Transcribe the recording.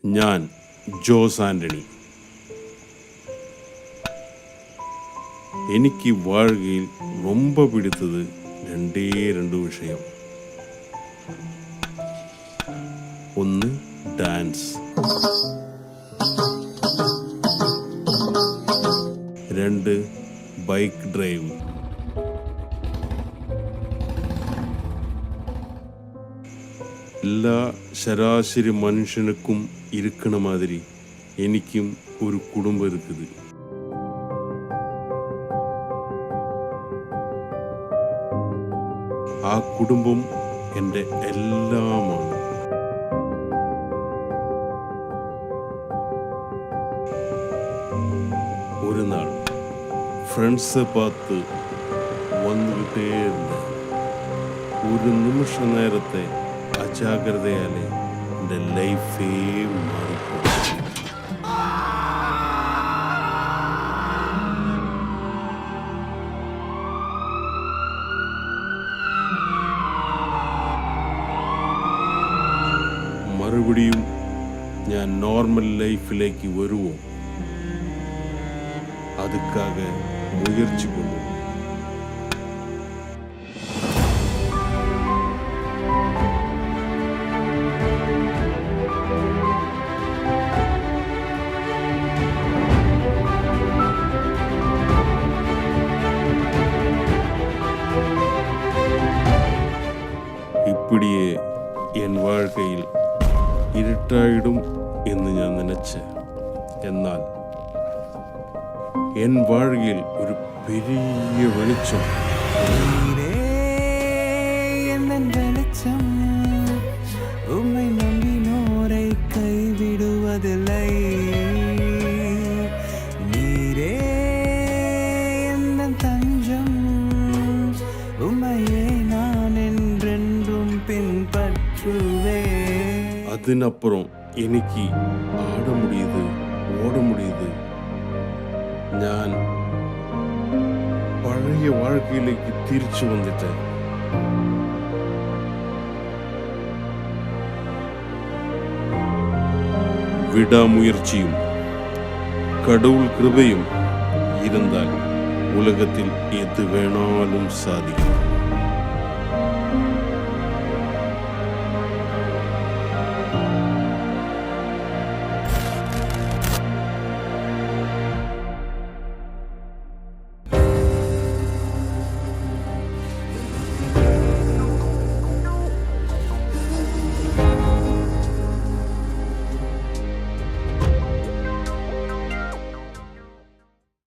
ഞാൻ ജോസ് ആൻ്റണി. എനിക്ക് வாழ்க்கையில் ரொம்ப பிடித்தது ரெண்டு விஷயம். ഒന്ന് ഡാൻസ്, രണ്ട് ബൈക്ക് ഡ്രൈവ്. എല്ലാ ശരാശരി മനുഷ്യനുക്കും ഇരിക്കണ മാതിരി എനിക്കും ഒരു കുടുംബം இருக்குது. ആ കുടുംബം എൻ്റെ എല്ലാമാണ്. ഒരു നാൾ ഫ്രണ്ട്സ് பார்த்து വന്നുകിട്ടേ ഇരുന്ന ഒരു നിമിഷ നേരത്തെ അജാഗ്രതയാലെ എൻ്റെ ലൈഫേ മാറിപ്പോയി. മറുപടിയും ഞാൻ നോർമൽ ലൈഫിലേക്ക് വരുമോ? അതുക്കാக മുയற்சி കൊണ്ടു. இப்படியே என் வாழ்க்கையில் ഇരുട്ടായിടും എന്ന് ഞാൻ നനച്ച്, എന്നാൽ എൻ വാഴയിൽ ഒരു പെരിയ വെളിച്ചം. உம்மை நம்பினோரை கைவிடுவதில்லை. நீரே எந்த தஞ்சம், உம்மையே நான் என்றென்றும் பின்பற்றுவேன். അതിനപ്പുറം എനിക്ക് ആട മുടിയത്, ഓട മുടിയത്. ഞാൻ പഴയ വാഴയിലേക്ക് തിരിച്ചു വന്നിട്ട് விடாமுயற்சியும் கடவுள் கிருபையும் இருந்தால் உலகத்தில் எது வேணாலும் சாதிக்கும்.